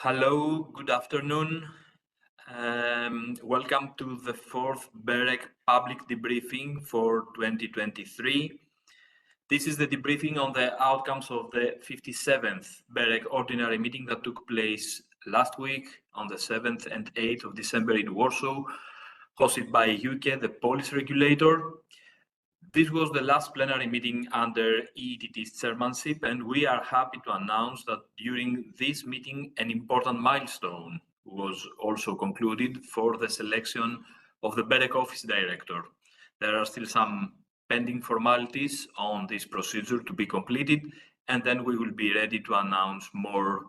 Hello, good afternoon. Welcome to the fourth BEREC Public Debriefing for 2023. This is the debriefing on the outcomes of the 57th BEREC Ordinary Meeting that took place last week on the 7th and 8th of December in Warsaw, hosted by UK, the policy regulator. This was the last plenary meeting under EETT's chairmanship, and we are happy to announce that during this meeting, an important milestone was also concluded for the selection of the BEREC Office Director. There are still some pending formalities on this procedure to be completed, and then we will be ready to announce more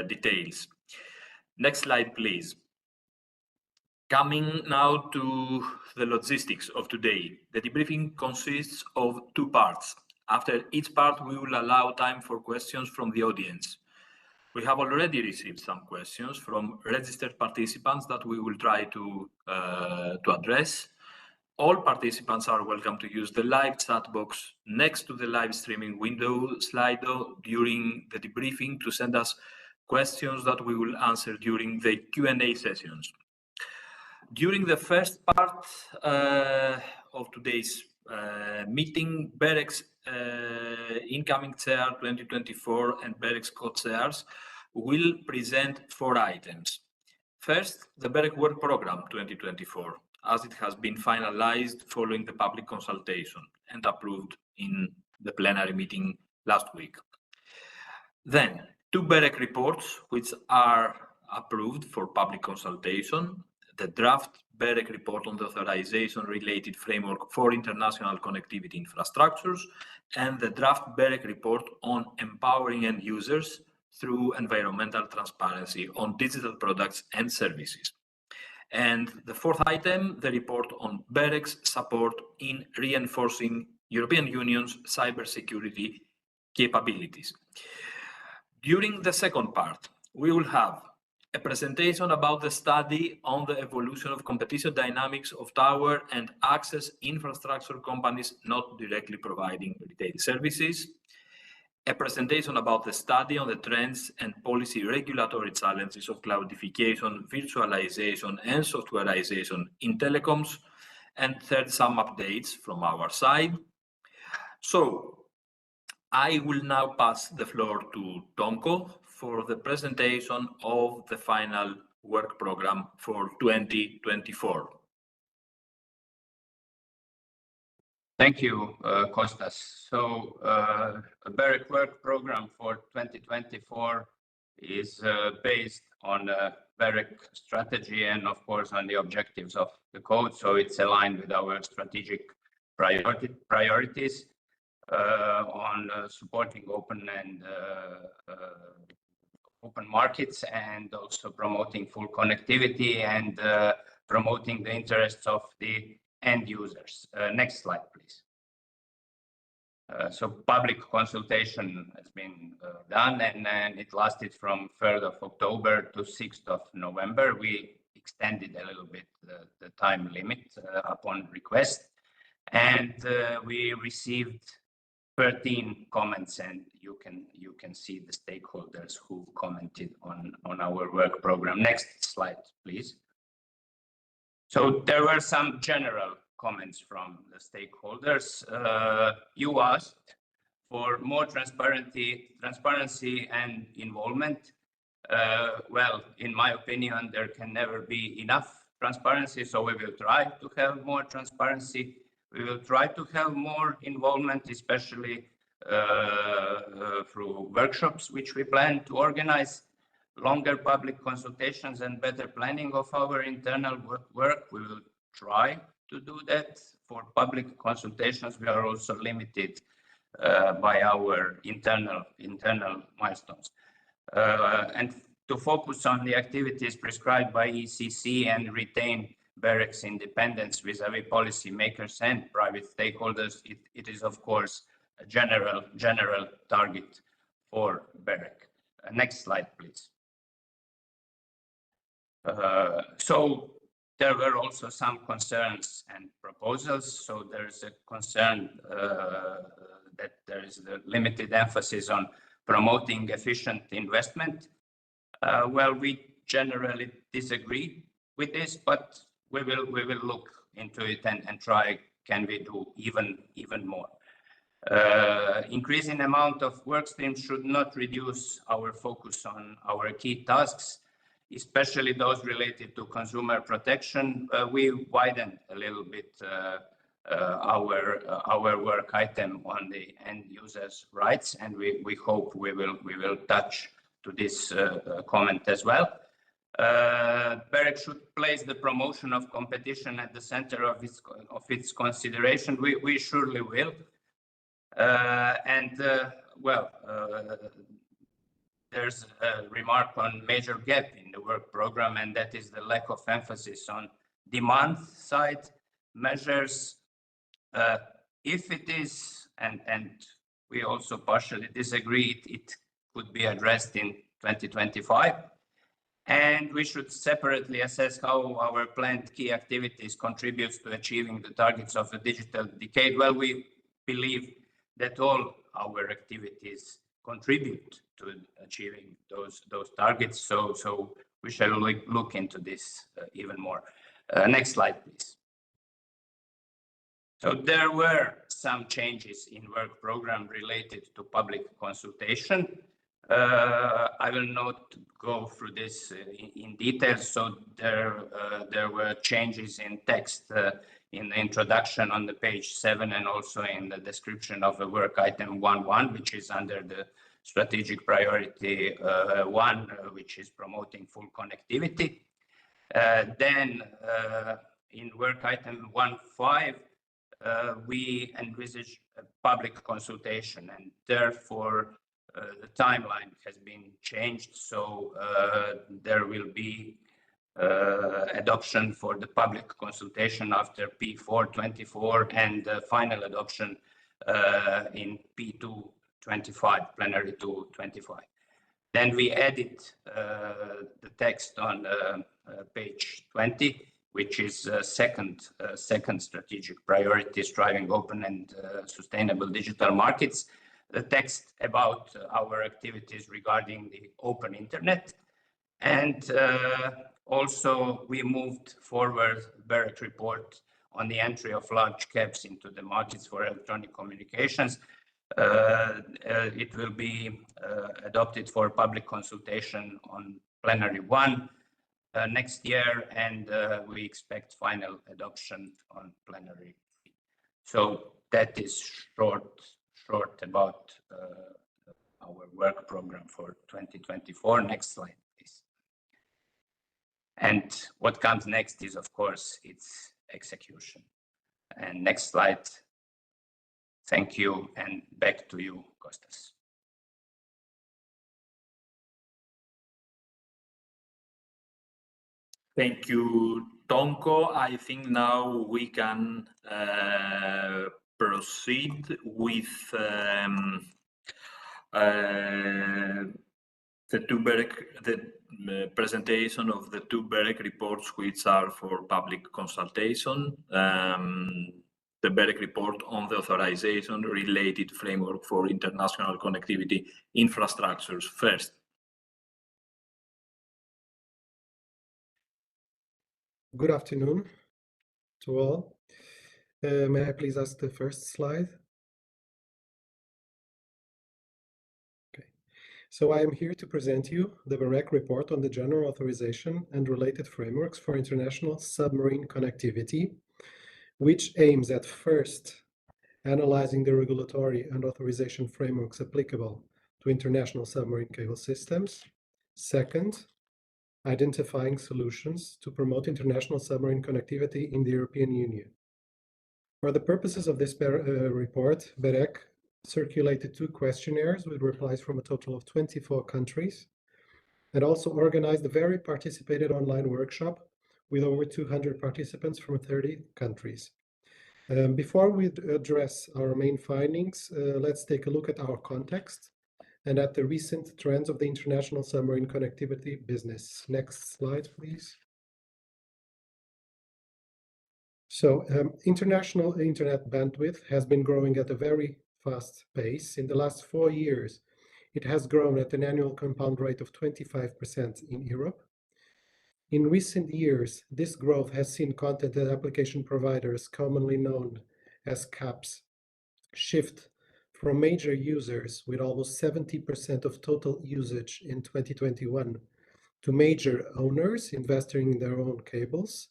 details. Next slide, please. Coming now to the logistics of today. The debriefing consists of two parts. After each part, we will allow time for questions from the audience. We have already received some questions from registered participants that we will try to address. All participants are welcome to use the live chat box next to the live streaming window Slido during the debriefing to send us questions that we will answer during the Q&A sessions. During the first part of today's meeting, BEREC's incoming chair 2024 and BEREC's co-chairs will present 4 items. First, the BEREC Work Programme 2024, as it has been finalized following the public consultation and approved in the plenary meeting last week. Then, 2 BEREC reports, which are approved for public consultation. The draft BEREC report on the authorization-related framework for international connectivity infrastructures, and the draft BEREC report on empowering end users through environmental transparency on digital products and services. And the 4th item, the report on BEREC's support in reinforcing European Union's cybersecurity capabilities. During the second part, we will have a presentation about the study on the evolution of competition dynamics of tower and access infrastructure companies not directly providing retail services, a presentation about the study on the trends and policy regulatory challenges of cloudification, virtualization, and softwareization in telecoms, and third, some updates from our side. So, I will now pass the floor to Tomko for the presentation of the final work program for 2024. Thank you, Kostas. So, a BEREC work program for 2024 is based on a BEREC strategy and, of course, on the objectives of the code. So it's aligned with our strategic priorities on supporting open and open markets, and also promoting full connectivity and promoting the interests of the end users. Next slide, please. So public consultation has been done, and it lasted from 3rd of October to 6th of November. We extended a little bit the time limit upon request, and we received 13 comments, and you can see the stakeholders who commented on our work program. Next slide, please. So there were some general comments from the stakeholders. You asked for more transparency and involvement. Well, in my opinion, there can never be enough transparency, so we will try to have more transparency. We will try to have more involvement, especially through workshops, which we plan to organize, longer public consultations, and better planning of our internal work. We will try to do that. For public consultations, we are also limited by our internal milestones. And to focus on the activities prescribed by ECC and retain BEREC's independence vis-à-vis policy makers and private stakeholders, it is of course a general target for BEREC. Next slide, please. So there were also some concerns and proposals. So there is a concern that there is a limited emphasis on promoting efficient investment Well, we generally disagree with this, but we will look into it and try, can we do even more. Increasing amount of work streams should not reduce our focus on our key tasks, especially those related to consumer protection. We widened a little bit our work item on the end users' rights, and we hope we will touch to this comment as well. BEREC should place the promotion of competition at the center of its consideration. We surely will. There's a remark on major gap in the work program, and that is the lack of emphasis on demand side measures. If it is, and we also partially disagree, it could be addressed in 2025. And we should separately assess how our planned key activities contributes to achieving the targets of the digital decade. Well, we believe that all our activities contribute to achieving those targets. So we shall look into this even more. Next slide, please. So there were some changes in work program related to public consultation. I will not go through this in detail. So there were changes in text in the introduction on the page 7 and also in the description of the work item 1.1, which is under the strategic priority 1, which is promoting full connectivity. Then in work item 1.5, we envisage a public consultation, and therefore the timeline has been changed. So there will be adoption for the public consultation after P4/24 and final adoption in P2/25, plenary 2/25. Then we added the text on page 20, which is second strategic priority, striving open and sustainable digital markets. The text about our activities regarding the open internet. And also we moved forward BEREC report on the entry of large caps into the markets for electronic communications. It will be adopted for public consultation on plenary 1 next year, and we expect final adoption on plenary. So that is short about our work program for 2024. Next slide, please. And what comes next is, of course, its execution. And next slide. Thank you, and back to you, Kostas. Thank you, Tonko. I think now we can proceed with the presentation of the 2 BEREC reports, which are for public consultation. The BEREC report on the authorization-related framework for international connectivity infrastructures first. Good afternoon to all. May I please ask the first slide? Okay. So I am here to present you the BEREC report on the general authorization and related frameworks for international submarine connectivity, which aims at first analyzing the regulatory and authorization frameworks applicable to international submarine cable systems. Second, identifying solutions to promote international submarine connectivity in the European Union. For the purposes of this report, BEREC circulated 2 questionnaires with replies from a total of 24 countries, and also organized a very participated online workshop with over 200 participants from 30 countries. Before we address our main findings, let's take a look at our context and at the recent trends of the international submarine connectivity business. Next slide, please. So, international internet bandwidth has been growing at a very fast pace. In the last 4 years, It has grown at an annual compound rate of 25% in Europe. In recent years, this growth has seen content and application providers, commonly known as CAPs, shift from major users with almost 70% of total usage in 2021 to major owners investing in their own cables.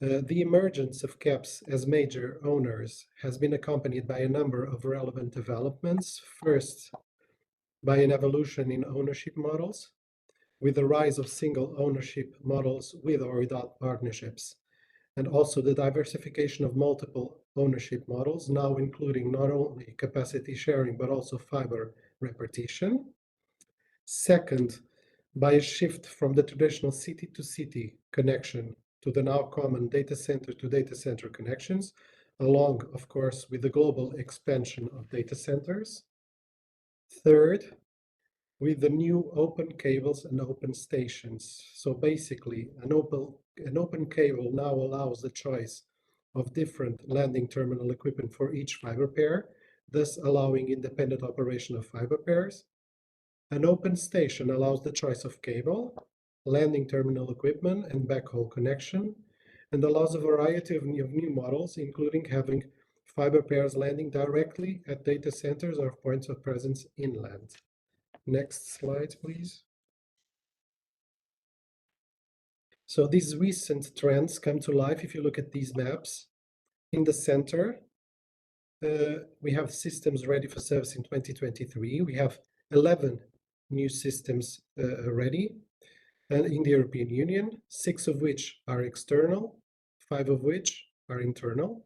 The emergence of CAPs as major owners has been accompanied by a number of relevant developments. First, by an evolution in ownership models, with the rise of single ownership models with or without partnerships, and also the diversification of multiple ownership models, now including not only capacity sharing, but also fiber repartition. Second, by a shift from the traditional city-to-city connection to the now common data center to data center connections, along, of course, with the global expansion of data centers. Third, with the new open cables and open stations. So basically, an open cable now allows the choice of different landing terminal equipment for each fiber pair, thus allowing independent operation of fiber pairs. An open station allows the choice of cable, landing terminal equipment, and backhaul connection, and allows a variety of new models, including having fiber pairs landing directly at data centers or points of presence inland. Next slide, please. So these recent trends come to life if you look at these maps. In the center, we have systems ready for service in 2023. We have 11 new systems ready in the European Union, 6 of which are external, 5 of which are internal.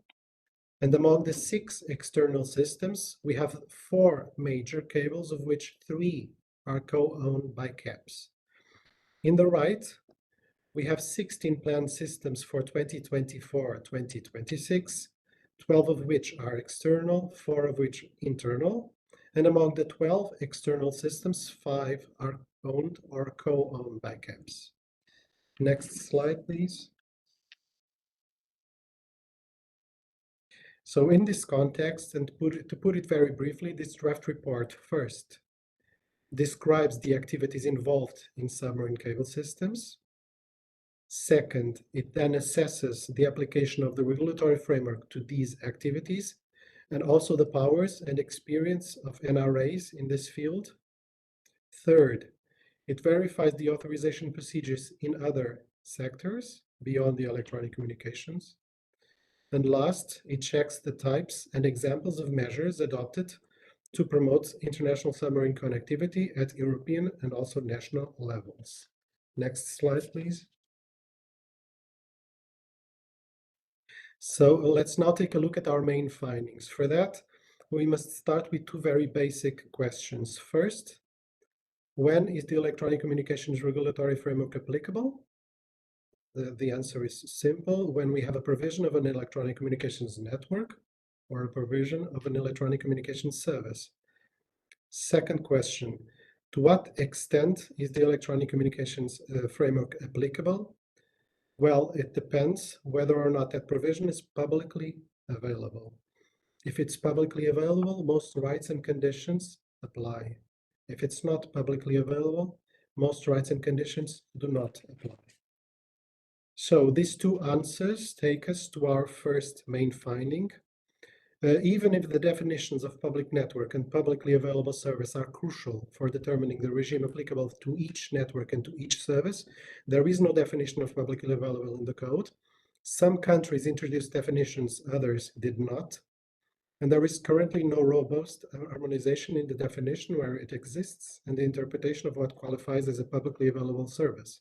And among the 6 external systems, we have 4 major cables, of which 3 are co-owned by CAPs. In the right, we have 16 planned systems for 2024-2026, 12 of which are external, 4 of which internal. And among the 12 external systems, 5 are owned or co-owned by CAPs. Next slide, please. So in this context, and to put it very briefly, this draft report first describes the activities involved in submarine cable systems. Second, it then assesses the application of the regulatory framework to these activities and also the powers and experience of NRAs in this field. Third, it verifies the authorization procedures in other sectors beyond the electronic communications. And last, it checks the types and examples of measures adopted to promote international submarine connectivity at European and also national levels. Next slide, please. So let's now take a look at our main findings. For that, we must start with 2 very basic questions. First, when is the electronic communications regulatory framework applicable? The answer is simple: when we have a provision of an electronic communications network or a provision of an electronic communications service. Second question, to what extent is the electronic communications framework applicable? Well, it depends whether or not that provision is publicly available. If it's publicly available, most rights and conditions apply. If it's not publicly available, most rights and conditions do not apply. So these 2 answers take us to our first main finding. Even if the definitions of public network and publicly available service are crucial for determining the regime applicable to each network and to each service, there is no definition of publicly available in the code. Some countries introduced definitions, others did not. And there is currently no robust harmonization in the definition where it exists and the interpretation of what qualifies as a publicly available service.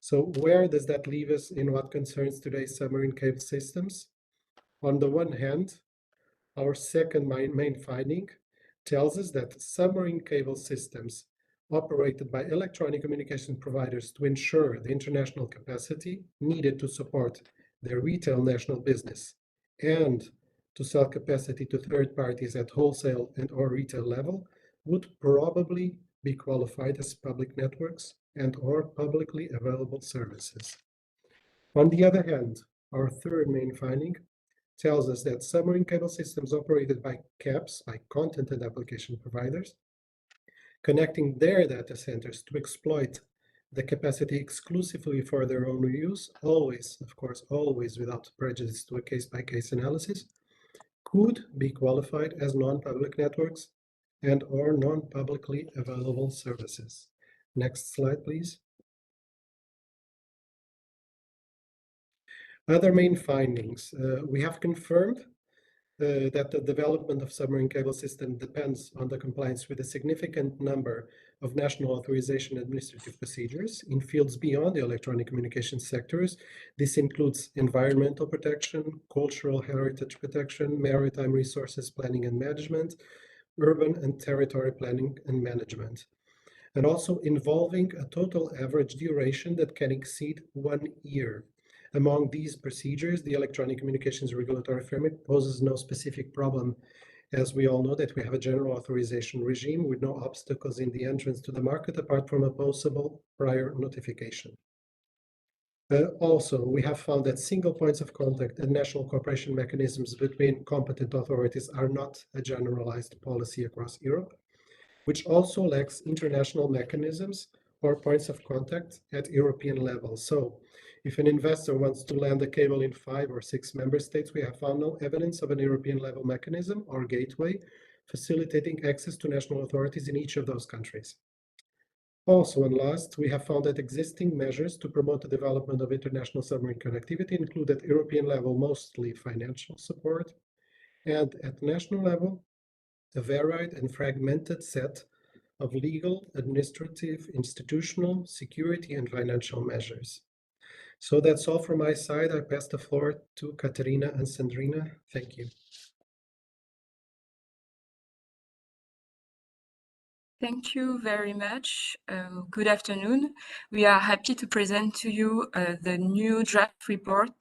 So where does that leave us in what concerns today's submarine cable systems? On the one hand, our second main finding tells us that submarine cable systems operated by electronic communication providers to ensure the international capacity needed to support their retail national business and to sell capacity to third parties at wholesale and or retail level would probably be qualified as public networks and or publicly available services. On the other hand, our third main finding tells us that submarine cable systems operated by CAPs, by content and application providers, connecting their data centers to exploit the capacity exclusively for their own use, always, of course, always without prejudice to a case-by-case analysis, could be qualified as non-public networks and or non-publicly available services. Next slide, please. Other main findings. We have confirmed that the development of submarine cable system depends on the compliance with a significant number of national authorization administrative procedures in fields beyond the electronic communication sectors. This includes environmental protection, cultural heritage protection, maritime resources planning and management, urban and territory planning and management, and also involving a total average duration that can exceed 1 year. Among these procedures, the electronic communications regulatory framework poses no specific problem, as we all know that we have a general authorization regime with no obstacles in the entrance to the market apart from a possible prior notification. Also, we have found that single points of contact and national cooperation mechanisms between competent authorities are not a generalized policy across Europe, which also lacks international mechanisms or points of contact at European level. So, if an investor wants to land a cable in 5 or 6 member states, we have found no evidence of an European level mechanism or gateway facilitating access to national authorities in each of those countries. Also, and last, we have found that existing measures to promote the development of international submarine connectivity include at European level mostly financial support, and at national level, a varied and fragmented set of legal, administrative, institutional, security, and financial measures. So that's all from my side. I pass the floor to Katerina and Sandrina. Thank you. Thank you very much. Good afternoon. We are happy to present to you the new draft report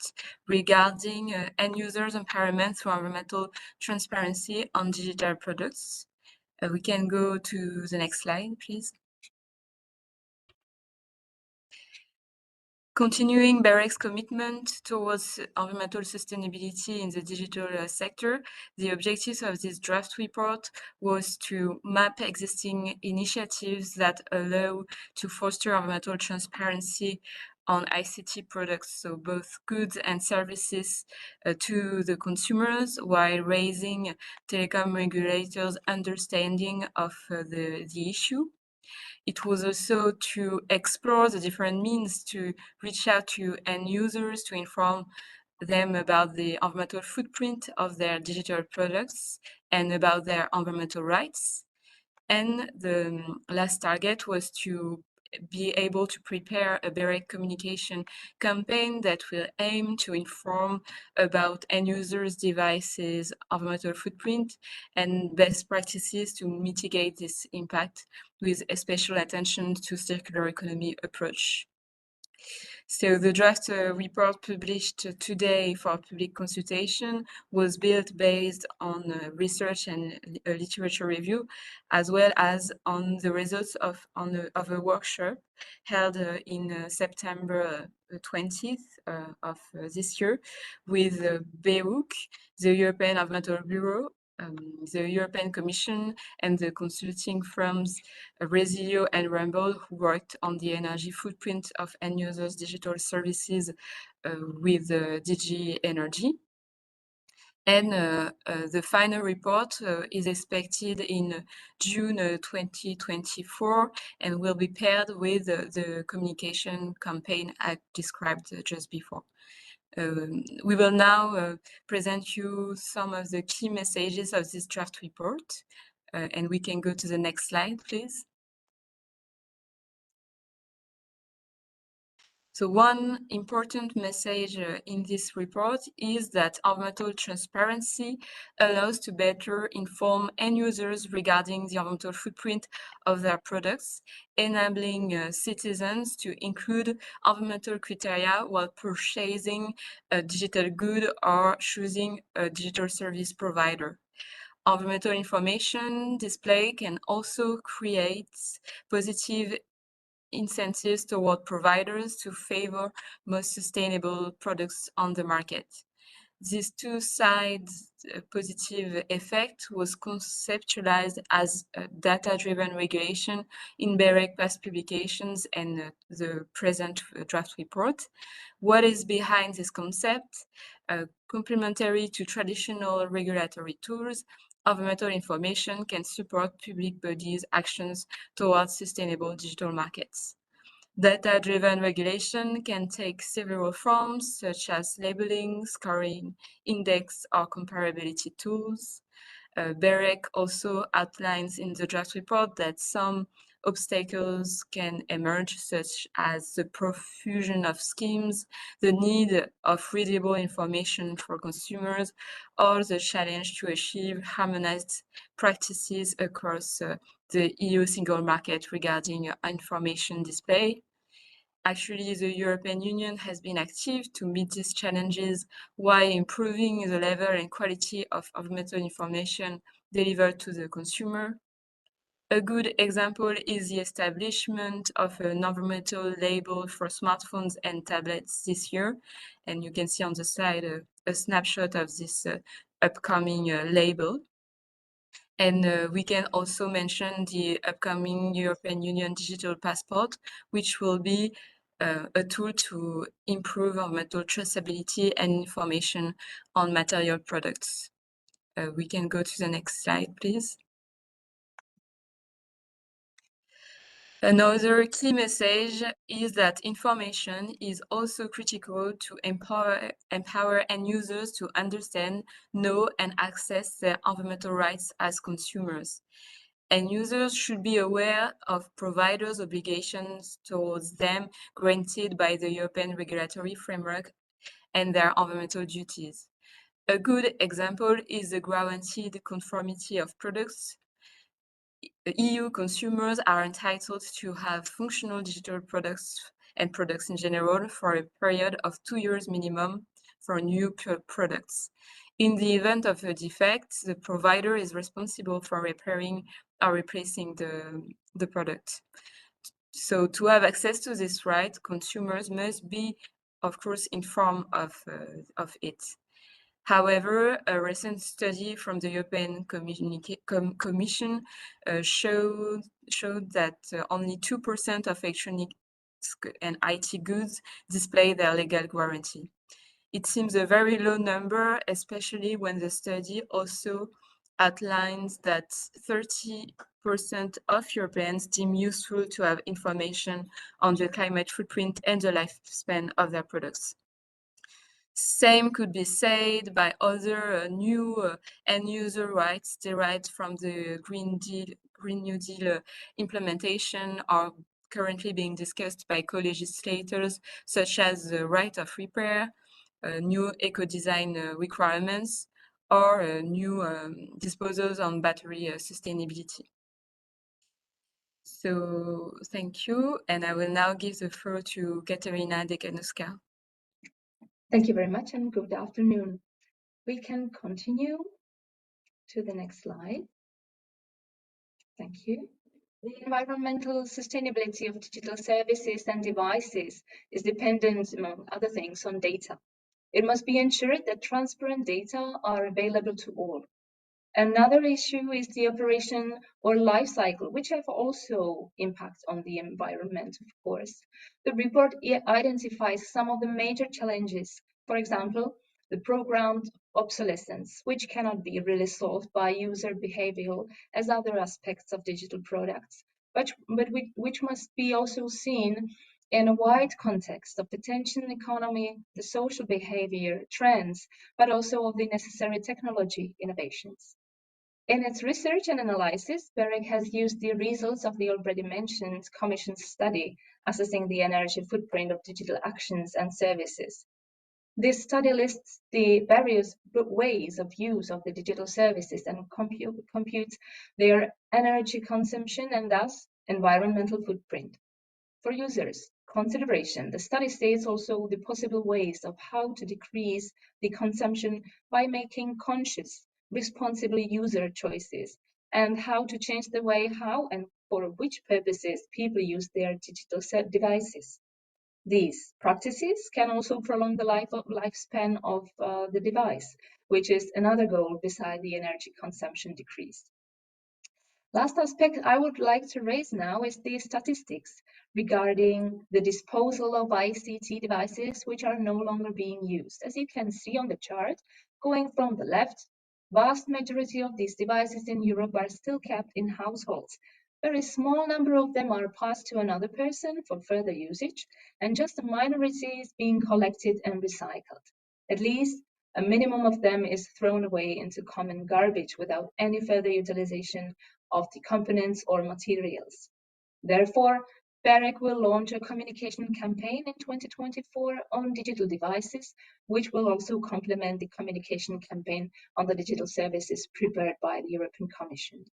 regarding end users empowerment through environmental transparency on digital products. We can go to the next slide, please. Continuing BEREC's commitment towards environmental sustainability in the digital sector, the objectives of this draft report was to map existing initiatives that allow to foster environmental transparency on ICT products, so both goods and services to the consumers, while raising telecom regulators' understanding of the issue. It was also to explore the different means to reach out to end users to inform them about the environmental footprint of their digital products and about their environmental rights. And the last target was to be able to prepare a BEREC communication campaign that will aim to inform about end users' devices' environmental footprint and best practices to mitigate this impact, with a special attention to circular economy approach. So the draft report published today for public consultation was built based on research and literature review, as well as on the results of a workshop held in September 20th of this year with BEREC, the European Environmental Bureau, the European Commission, and the consulting firms Resilio and Rumble, who worked on the energy footprint of end users' digital services with DG Energy. And the final report is expected in June 2024 and will be paired with the communication campaign I described just before. We will now present you some of the key messages of this draft report, and we can go to the next slide, please. So one important message in this report is that environmental transparency allows to better inform end users regarding the environmental footprint of their products, enabling citizens to include environmental criteria while purchasing a digital good or choosing a digital service provider. Environmental information display can also create positive incentives toward providers to favor most sustainable products on the market. This two-sided positive effect was conceptualized as data-driven regulation in BEREC past publications and the present draft report. What is behind this concept? Complementary to traditional regulatory tools, environmental information can support public bodies' actions towards sustainable digital markets. Data-driven regulation can take several forms, such as labeling, scoring, index, or comparability tools. BEREC also outlines in the draft report that some obstacles can emerge, such as the profusion of schemes, the need of readable information for consumers, or the challenge to achieve harmonized practices across the EU single market regarding information display. Actually, the European Union has been active to meet these challenges while improving the level and quality of environmental information delivered to the consumer. A good example is the establishment of an environmental label for smartphones and tablets this year. And you can see on the slide a snapshot of this upcoming label. And we can also mention the upcoming European Union Digital Passport, which will be a tool to improve environmental traceability and information on material products. We can go to the next slide, please. Another key message is that information is also critical to empower end users to understand, know, and access their environmental rights as consumers. End users should be aware of providers' obligations towards them granted by the European regulatory framework and their environmental duties. A good example is the guaranteed conformity of products. EU consumers are entitled to have functional digital products and products in general for a period of 2 years minimum for new products. In the event of a defect, the provider is responsible for repairing or replacing the product. So to have access to this right, consumers must be, of course, informed of it. However, a recent study from the European Commission showed that only 2% of electronics and IT goods display their legal guarantee. It seems a very low number, especially when the study also outlines that 30% of Europeans deem useful to have information on the climate footprint and the lifespan of their products. Same could be said by other new end user rights derived from the Green New Deal implementation are currently being discussed by co-legislators, such as the right of repair, new eco-design requirements, or new disposals on battery sustainability. So thank you, and I will now give the floor to Katerina Dekanowska. Thank you very much and good afternoon. We can continue to the next slide. Thank you. The environmental sustainability of digital services and devices is dependent, among other things, on data. It must be ensured that transparent data are available to all. Another issue is the operation or life cycle, which have also impact on the environment, of course. The report identifies some of the major challenges, for example, the programmed obsolescence, which cannot be really solved by user behavior as other aspects of digital products, but which must be also seen in a wide context of the attention economy, the social behavior trends, but also of the necessary technology innovations. In its research and analysis, BEREC has used the results of the already mentioned Commission study assessing the energy footprint of digital actions and services. This study lists the various ways of use of the digital services and computes their energy consumption and thus environmental footprint. For users' consideration, the study states also the possible ways of how to decrease the consumption by making conscious, responsible user choices, and how to change the way how and for which purposes people use their digital devices. These practices can also prolong the lifespan of the device, which is another goal beside the energy consumption decrease. Last aspect I would like to raise now is the statistics regarding the disposal of ICT devices which are no longer being used. As you can see on the chart, going from the left, vast majority of these devices in Europe are still kept in households. Very small number of them are passed to another person for further usage, and just a minority is being collected and recycled. At least a minimum of them is thrown away into common garbage without any further utilization of the components or materials. Therefore, BEREC will launch a communication campaign in 2024 on digital devices, which will also complement the communication campaign on the digital services prepared by the European Commission.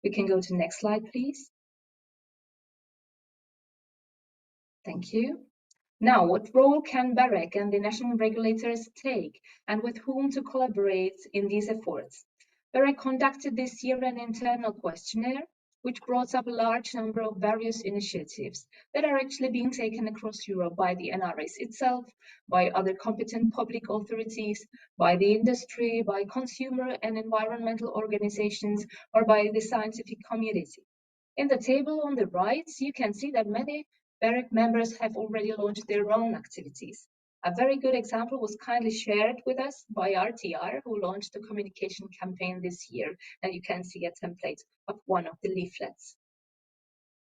We can go to the next slide, please. Thank you. Now, what role can BEREC and the national regulators take, and with whom to collaborate in these efforts? BEREC conducted this year an internal questionnaire, which brought up a large number of various initiatives that are actually being taken across Europe by the NRS itself, by other competent public authorities, by the industry, by consumer and environmental organizations, or by the scientific community. In the table on the right, you can see that many BEREC members have already launched their own activities. A very good example was kindly shared with us by RTR, who launched the communication campaign this year, and you can see a template of one of the leaflets.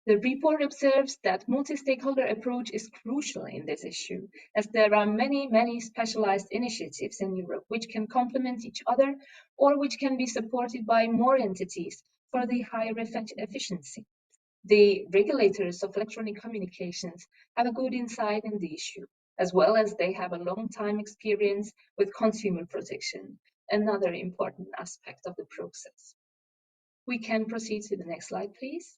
The report observes that multi-stakeholder approach is crucial in this issue, as there are many specialized initiatives in Europe which can complement each other or which can be supported by more entities for the higher efficiency. The regulators of electronic communications have a good insight in the issue, as well as they have a long time experience with consumer protection, another important aspect of the process. We can proceed to the next slide, please.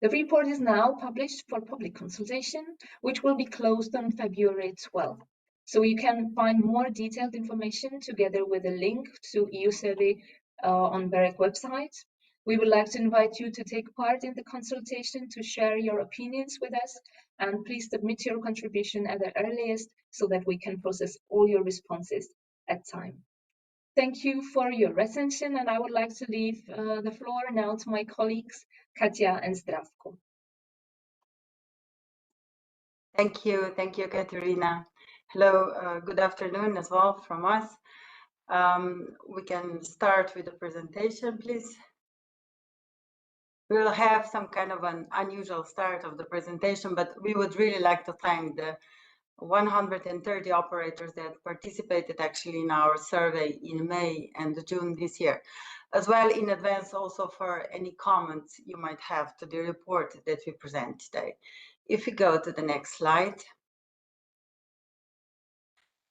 The report is now published for public consultation, which will be closed on February 12th. So you can find more detailed information together with a link to EU survey on BEREC website. We would like to invite you to take part in the consultation to share your opinions with us, and please submit your contribution at the earliest so that we can process all your responses at time. Thank you for your attention, and I would like to leave the floor now to my colleagues, Katja and Zdravko. Thank you, Katerina. Hello, good afternoon as well from us. We can start with the presentation, please. We'll have some kind of an unusual start of the presentation, but we would really like to thank the 130 operators that participated actually in our survey in May and June this year, as well in advance also for any comments you might have to the report that we present today. If we go to the next slide.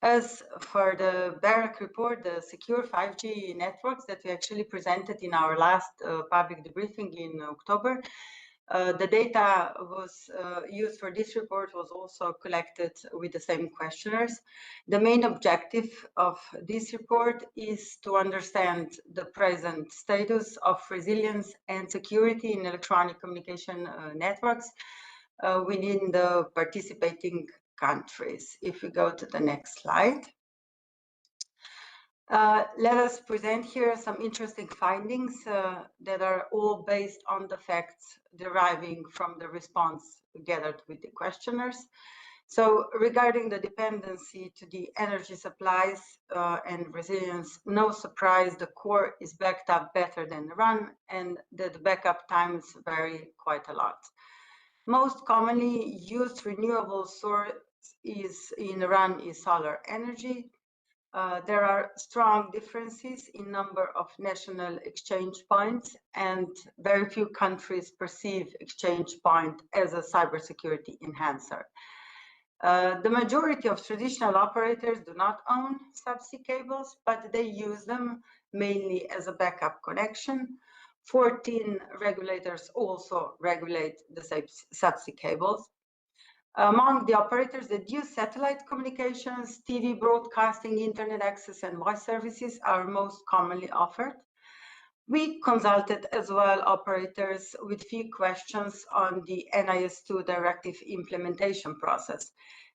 As for the BEREC report, the secure 5G networks that we actually presented in our last public debriefing in October, the data was used for this report was also collected with the same questionnaires. The main objective of this report is to understand the present status of resilience and security in electronic communication networks within the participating countries. If we go to the next slide. Let us present here some interesting findings that are all based on the facts deriving from the response gathered with the questionnaires. So regarding the dependency to the energy supplies and resilience, no surprise, the core is backed up better than the run, and the backup times vary quite a lot. Most commonly used renewable source in run is solar energy. There are strong differences in number of national exchange points, and very few countries perceive exchange point as a cybersecurity enhancer. The majority of traditional operators do not own subsea cables, but they use them mainly as a backup connection. 14 regulators also regulate the subsea cables. Among the operators that use satellite communications, TV broadcasting, internet access, and voice services are most commonly offered. We consulted as well operators with few questions on the NIS2 directive implementation process.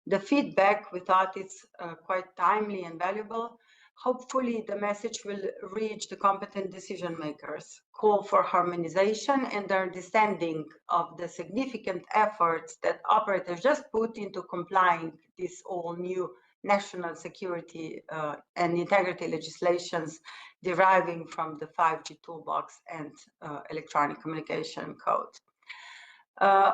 The feedback, we thought it's quite timely and valuable. Hopefully the message will reach the competent decision makers, call for harmonization and understanding of the significant efforts that operators just put into complying this all new national security and integrity legislations deriving from the 5G toolbox and electronic communication code.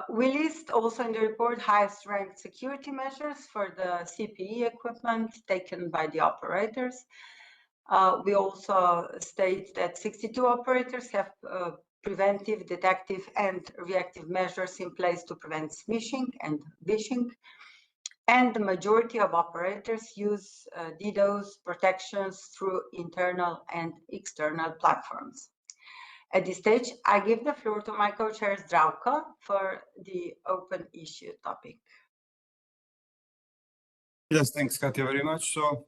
We list also in the report highest ranked security measures for the CPE equipment taken by the operators. We also state that 62 operators have preventive, detective, and reactive measures in place to prevent smishing and vishing. And the majority of operators use DDoS protections through internal and external platforms. At this stage, I give the floor to my co-chair Zdravko for the open issue topic. Yes, thanks, Katja, very much. So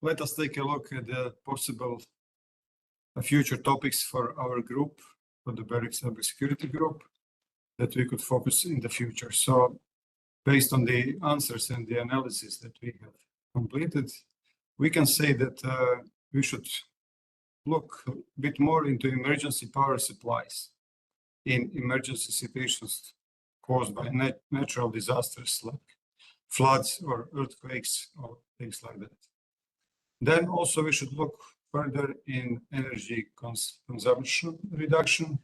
let us take a look at the possible future topics for our group, for the BEREC Cybersecurity Group, that we could focus in the future. So based on the answers and the analysis that we have completed, we can say that we should look a bit more into emergency power supplies in emergency situations caused by natural disasters like floods or earthquakes or things like that. Then also we should look further in energy consumption reduction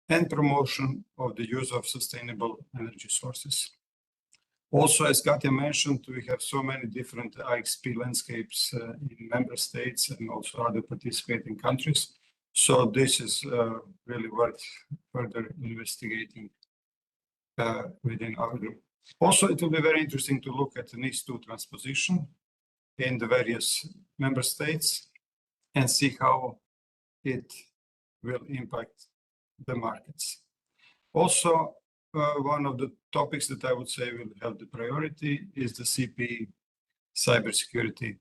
and promotion of the use of sustainable energy sources. Also, as Katja mentioned, we have so many different IXP landscapes in member states and also other participating countries. So this is really worth further investigating within our group. Also, it will be very interesting to look at the NIS2 transposition in the various member states and see how it will impact the markets. Also, one of the topics that I would say will have the priority is the CPE cybersecurity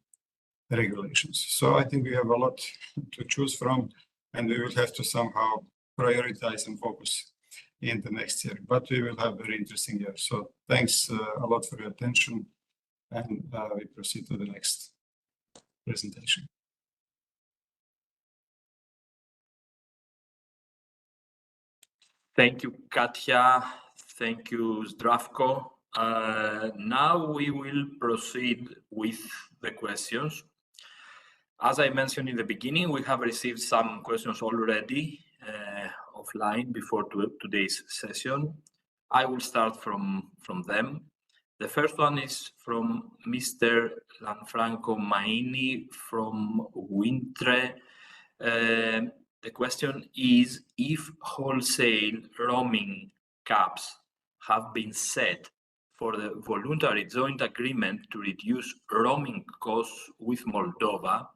regulations. So I think we have a lot to choose from, and we will have to somehow prioritize and focus in the next year. But we will have a very interesting year. So thanks a lot for your attention, and we proceed to the next presentation. Thank you, Katja. Thank you, Zdravko. Now we will proceed with the questions. As I mentioned in the beginning, we have received some questions already offline before today's session. I will start from them. The first one is from Mr. Lanfranco Maini from Wintre. The question is if wholesale roaming caps have been set for the voluntary joint agreement to reduce roaming costs with Moldova.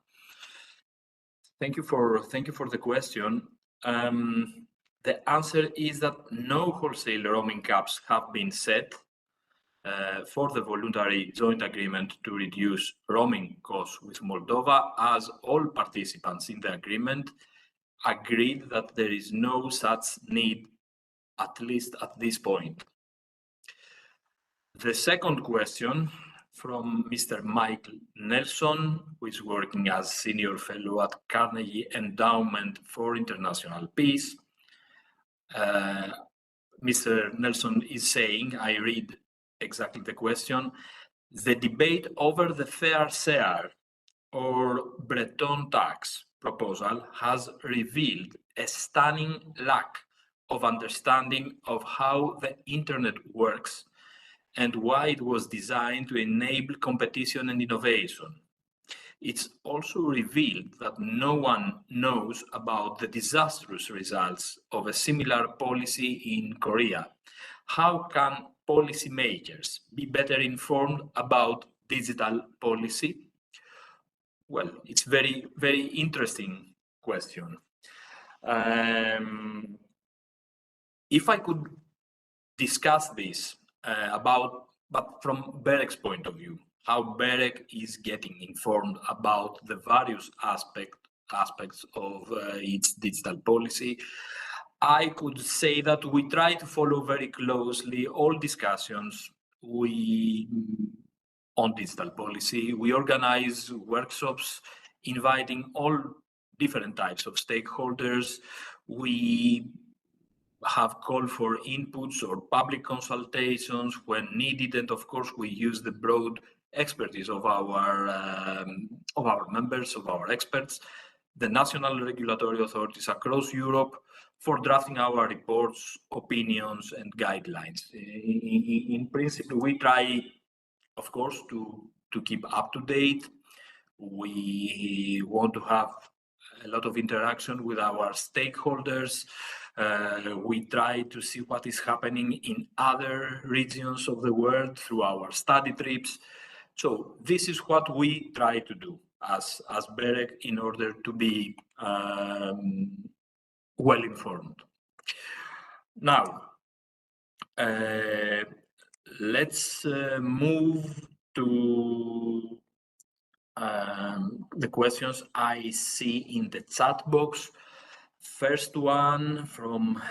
Thank you for the question. The answer is that no wholesale roaming caps have been set for the voluntary joint agreement to reduce roaming costs with Moldova, as all participants in the agreement agreed that there is no such need, at least at this point. The second question from Mr. Michael Nelson, who is working as Senior Fellow at Carnegie Endowment for International Peace. Mr. Nelson is saying, I read exactly the question, the debate over the fair share or Breton tax proposal has revealed a stunning lack of understanding of how the internet works and why it was designed to enable competition and innovation. It's also revealed that no one knows about the disastrous results of a similar policy in Korea. How can policymakers be better informed about digital policy? Well, it's very, very interesting question. If I could discuss this but from BEREC's point of view, how BEREC is getting informed about the various aspects aspects of its digital policy. I could say that we try to follow very closely all discussions on digital policy. We organize workshops inviting all different types of stakeholders. We have called for inputs or public consultations when needed, and of course we use the broad expertise of our members, of our experts, the national regulatory authorities across Europe, for drafting our reports, opinions, and guidelines. In principle, we try, of course, to keep up to date. We want to have a lot of interaction with our stakeholders. We try to see what is happening in other regions of the world through our study trips. So this is what we try to do as BEREC in order to be well informed. Now, let's move to the questions I see in the chat box. First one from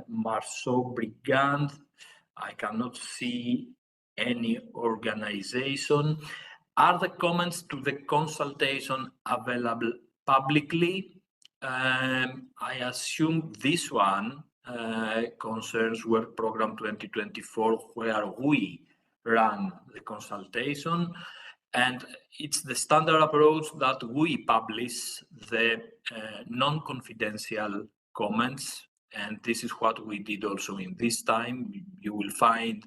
Marceau Brigand. I cannot see any organization. Are the comments to the consultation available publicly? I assume this one concerns Work Programme 2024, where we run the consultation. And it's the standard approach that we publish the non-confidential comments. And this is what we did also in this time. You will find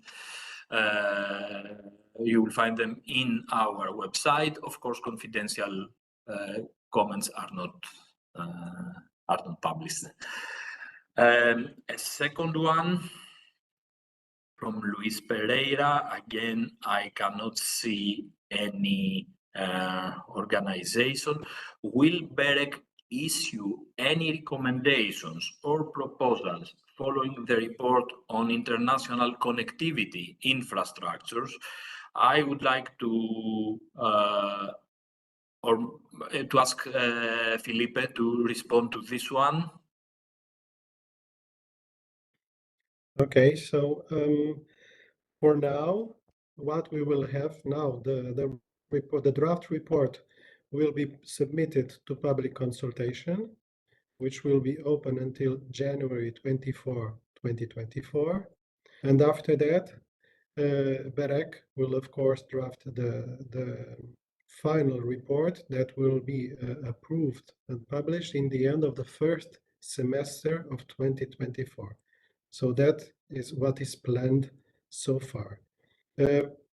them in our website. Of course, confidential comments are not published. A second one from Luis Pereira. Again, I cannot see any organization. Will BEREC issue any recommendations or proposals following the report on international connectivity infrastructures? I would like to ask Felipe to respond to this one. Okay, so for now, what we will have now, the report, the draft report will be submitted to public consultation, which will be open until January 24, 2024. And after that, BEREC will, of course, draft the final report that will be approved and published in the end of the first semester of 2024. So that is what is planned so far.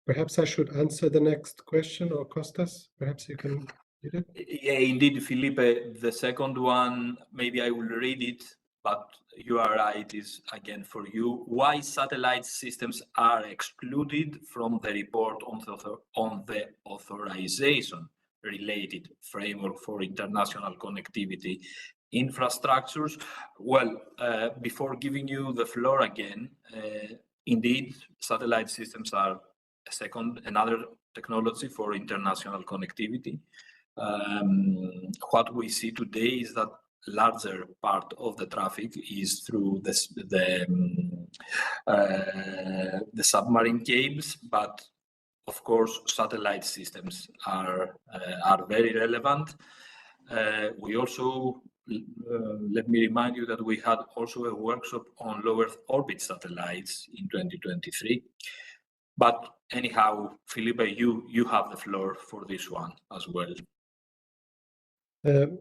Perhaps I should answer the next question, or Kostas, perhaps you can read it? Yeah, indeed, Felipe. The second one, maybe I will read it, but you are right, is again for you. Why satellite systems are excluded from the report on the authorization-related framework for international connectivity infrastructures? Well, before giving you the floor again, indeed, satellite systems are another technology for international connectivity. What we see today is that larger part of the traffic is through the submarine cables, but of course satellite systems are very relevant. We also let me remind you that we had also a workshop on low Earth orbit satellites in 2023. But anyhow, Felipe, you have the floor for this one as well. The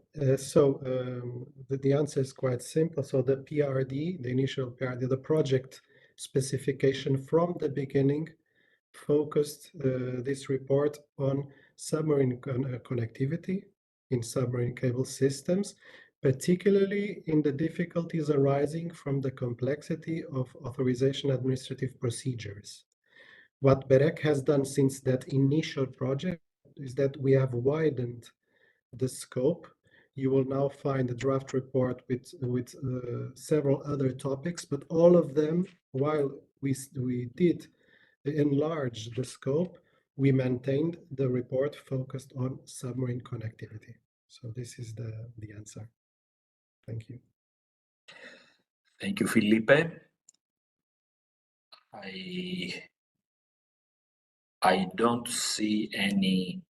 answer is quite simple. So the PRD, the initial PRD, the project specification from the beginning focused this report on submarine connectivity in submarine cable systems, particularly in the difficulties arising from the complexity of authorization administrative procedures. What BEREC has done since that initial project is that we have widened the scope. You will now find a draft report with several other topics, but all of them, while we did enlarge the scope, we maintained the report focused on submarine connectivity. So this is the answer. Thank you. Thank you, Felipe. I don't see any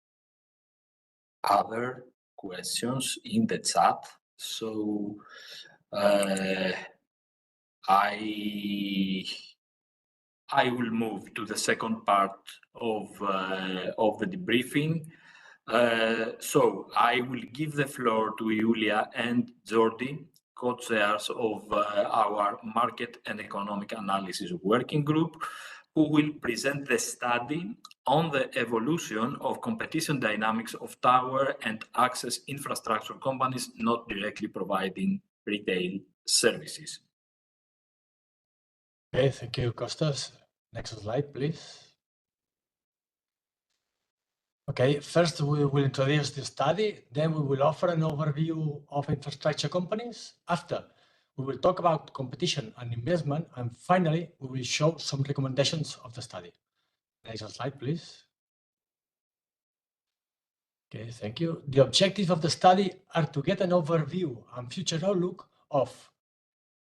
other questions in the chat, so I will move to the second part of the debriefing. So I will give the floor to Julia and Jordi, co-chairs of our Market and Economic Analysis Working Group, who will present the study on the evolution of competition dynamics of tower and access infrastructure companies not directly providing retail services. Okay, thank you, Kostas. Next slide, please. Okay, first we will introduce the study, then we will offer an overview of infrastructure companies. After, we will talk about competition and investment, and finally, we will show some recommendations of the study. Next slide, please. Okay, thank you. The objectives of the study are to get an overview and future outlook of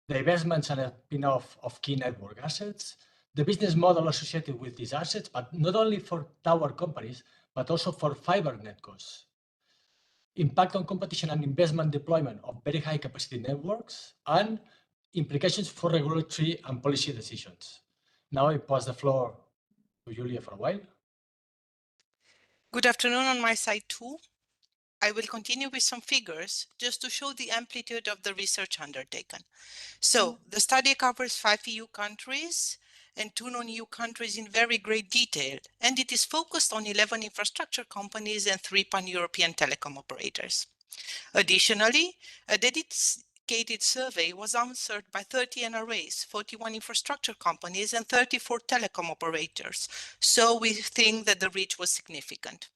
the investments and spin-off of key network assets, the business model associated with these assets, but not only for tower companies, but also for fiber networks. Impact on competition and investment deployment of very high capacity networks, and implications for regulatory and policy decisions. Now I pass the floor to Julia for a while. Good afternoon on my side too. I will continue with some figures just to show the amplitude of the research undertaken. So the study covers 5 EU countries and 2 non-EU countries in very great detail, and it is focused on 11 infrastructure companies and 3 pan-European telecom operators. Additionally, a dedicated survey was answered by 30 NRAs, 41 infrastructure companies and 34 telecom operators, so we think that the reach was significant.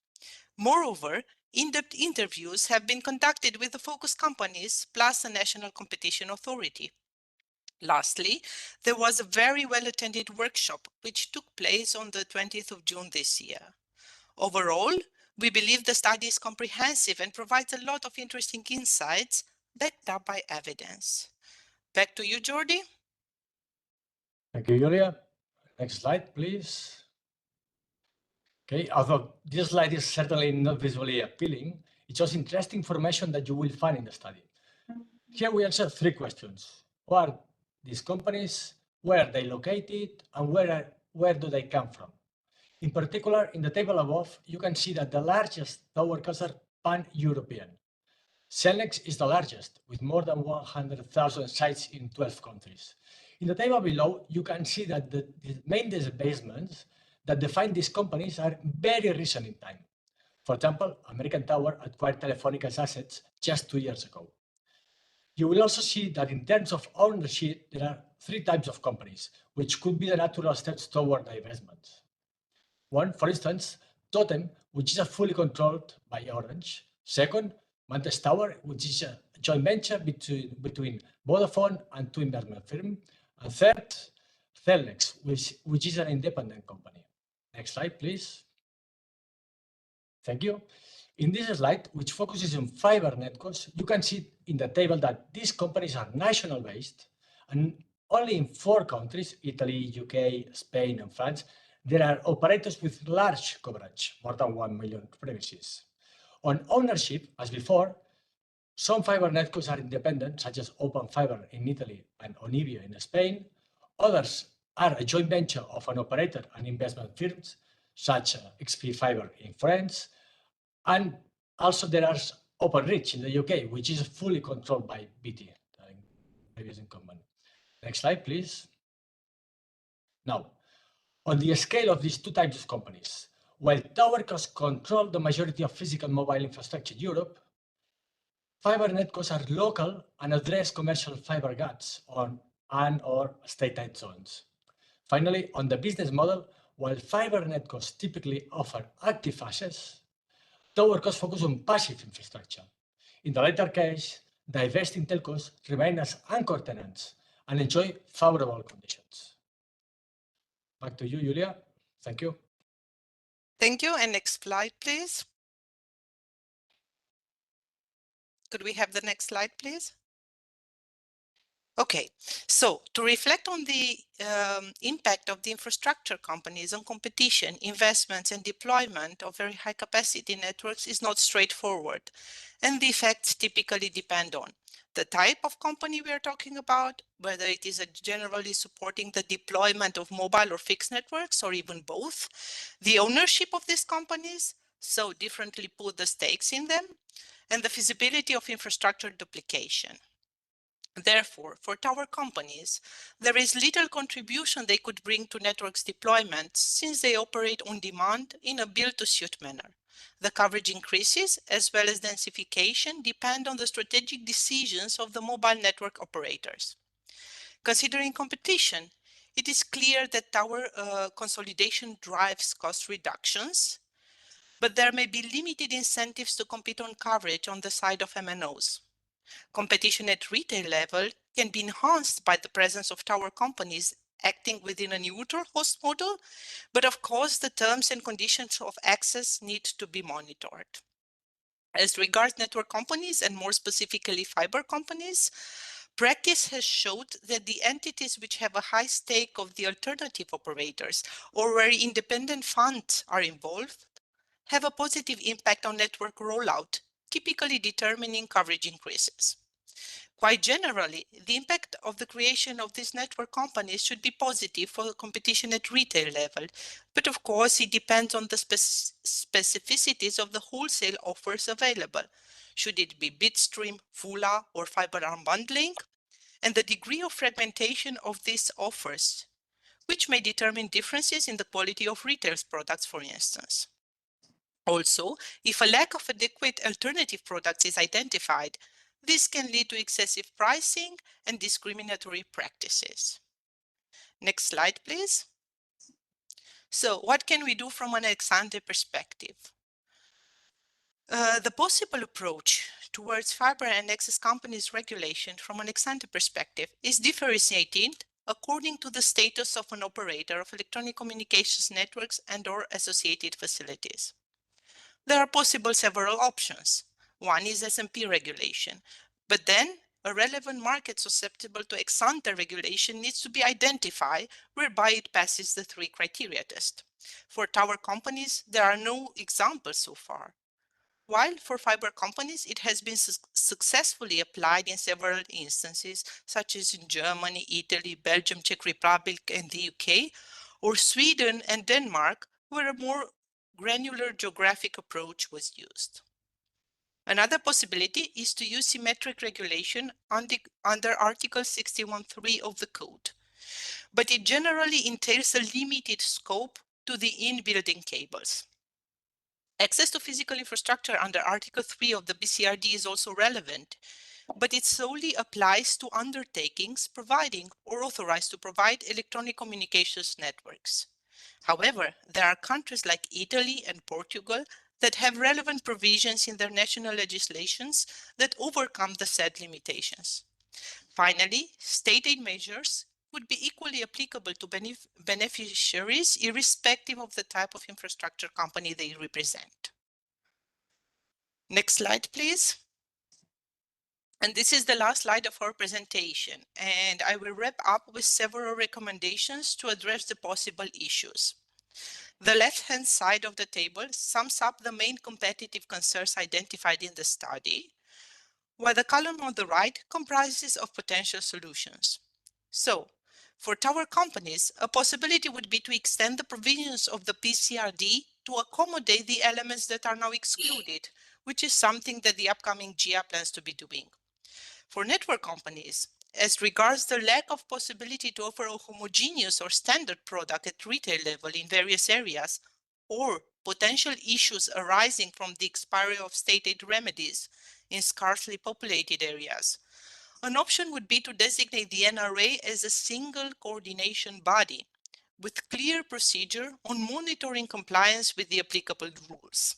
Moreover, in-depth interviews have been conducted with the focus companies plus a national competition authority. Lastly, there was a very well-attended workshop which took place on the 20th of June this year. Overall, we believe the study is comprehensive and provides a lot of interesting insights backed up by evidence. Back to you, Jordi. Thank you, Julia. Next slide, please. Okay, although this slide is certainly not visually appealing, it shows interesting information that you will find in the study. Here we answer 3 questions. Who are these companies, where are they located, and where do they come from? In particular, in the table above, you can see that the largest tower costs are pan-European. Cellnex is the largest, with more than 100,000 sites in 12 countries. In the table below, you can see that the main disbasements that define these companies are very recent in time. For example, American Tower acquired Telefónica's assets just 2 years ago. You will also see that in terms of ownership, there are 3 types of companies, which could be the natural steps toward divestment. One, for instance, Totem, which is fully controlled by Orange. Second, Mantes Tower, which is a joint venture between Vodafone and 2 investment firms. And third, Cellnex, which is an independent company. Next slide, please. Thank you. In this slide, which focuses on fiber networks, you can see in the table that these companies are national-based, and only in 4 countries, Italy, UK, Spain, and France, there are operators with large coverage, more than 1 million premises. On ownership, as before, some fiber networks are independent, such as Open Fiber in Italy and Onivio in Spain. Others are a joint venture of an operator and investment firms, such as XP Fiber in France. And also there are Openreach in the UK, which is fully controlled by BT, previous incumbent. Next slide, please. Now, on the scale of these 2 types of companies, while tower costs control the majority of physical mobile infrastructure in Europe, fiber networks are local and address commercial fiber gaps on and/or state-aid zones. Finally, on the business model, while fiber networks typically offer active assets, tower costs focus on passive infrastructure. In the latter case, divesting telcos remain as anchor tenants and enjoy favorable conditions. Back to you, Julia. Thank you. Thank you. And next slide, please. Could we have the next slide, please? Okay, so to reflect on the impact of the infrastructure companies on competition, investments, and deployment of very high capacity networks is not straightforward, and the effects typically depend on the type of company we are talking about, whether it is generally supporting the deployment of mobile or fixed networks, or even both, the ownership of these companies, so differently put the stakes in them, and the feasibility of infrastructure duplication. Therefore, for tower companies, there is little contribution they could bring to networks deployment since they operate on demand in a build-to-suit manner. The coverage increases as well as densification depend on the strategic decisions of the mobile network operators. Considering competition, it is clear that tower consolidation drives cost reductions, but there may be limited incentives to compete on coverage on the side of MNOs. Competition at retail level can be enhanced by the presence of tower companies acting within a neutral host model, but of course the terms and conditions of access need to be monitored. As regards network companies and more specifically fiber companies, practice has showed that the entities which have a high stake of the alternative operators or where independent funds are involved have a positive impact on network rollout, typically determining coverage increases. Quite generally, the impact of the creation of these network companies should be positive for competition at retail level, but of course it depends on the specificities of the wholesale offers available. Should it be bitstream, FULA, or fiber unbundling, and the degree of fragmentation of these offers, which may determine differences in the quality of retail products, for instance. Also, if a lack of adequate alternative products is identified, this can lead to excessive pricing and discriminatory practices. Next slide, please. So what can we do from an ex-ante perspective? The possible approach towards fiber and access companies regulation from an ex-ante perspective is differentiated according to the status of an operator of electronic communications networks and/or associated facilities. There are possible several options. One is S&P regulation, but then a relevant market susceptible to ex-ante regulation needs to be identified, whereby it passes the 3 criteria test. For tower companies, there are no examples so far, while for fiber companies, it has been successfully applied in several instances, such as in Germany, Italy, Belgium, Czech Republic, and the UK, or Sweden and Denmark, where a more granular geographic approach was used. Another possibility is to use symmetric regulation under Article 61.3 of the Code, but it generally entails a limited scope to the in-building cables. Access to physical infrastructure under Article 3 of the BCRD is also relevant, but it solely applies to undertakings providing or authorized to provide electronic communications networks. However, there are countries like Italy and Portugal that have relevant provisions in their national legislations that overcome the said limitations. Finally, state aid measures would be equally applicable to beneficiaries irrespective of the type of infrastructure company they represent. Next slide, please. And this is the last slide of our presentation, and I will wrap up with several recommendations to address the possible issues. The left-hand side of the table sums up the main competitive concerns identified in the study, while the column on the right comprises of potential solutions. So, for tower companies, a possibility would be to extend the provisions of the PCRD to accommodate the elements that are now excluded, which is something that the upcoming GIA plans to be doing. For network companies, as regards the lack of possibility to offer a homogeneous or standard product at retail level in various areas, or potential issues arising from the expiry of state aid remedies in sparsely populated areas, an option would be to designate the NRA as a single coordination body with clear procedure on monitoring compliance with the applicable rules.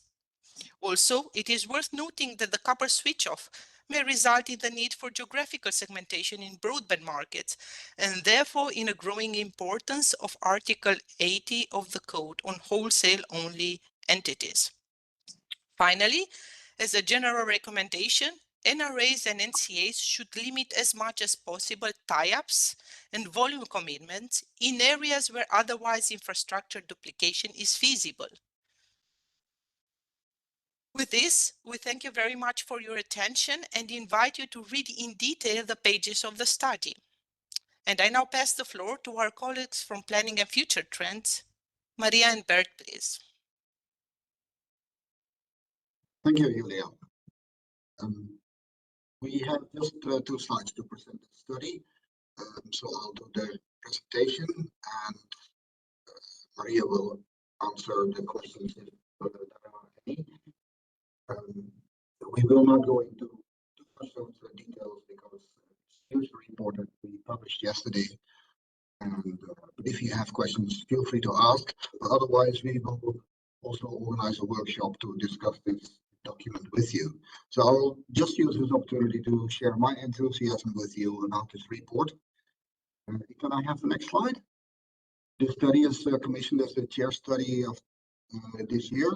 Also, it is worth noting that the copper switch-off may result in the need for geographical segmentation in broadband markets, and therefore in a growing importance of Article 80 of the Code on wholesale-only entities. Finally, as a general recommendation, NRAs and NCAs should limit as much as possible tie-ups and volume commitments in areas where otherwise infrastructure duplication is feasible. With this, we thank you very much for your attention and invite you to read in detail the pages of the study. And I now pass the floor to our colleagues from Planning and Future Trends. Maria and Bert, please. Thank you, Julia. We have just 2 slides to present the study. So I'll do the presentation and Maria will answer the questions if there are any. We will not go into too much of the details because it's a news report that we published yesterday. And but if you have questions, feel free to ask. But otherwise, we will also organize a workshop to discuss this document with you. So I'll just use this opportunity to share my enthusiasm with you about this report. Can I have the next slide? This study is commissioned as the chair study of this year,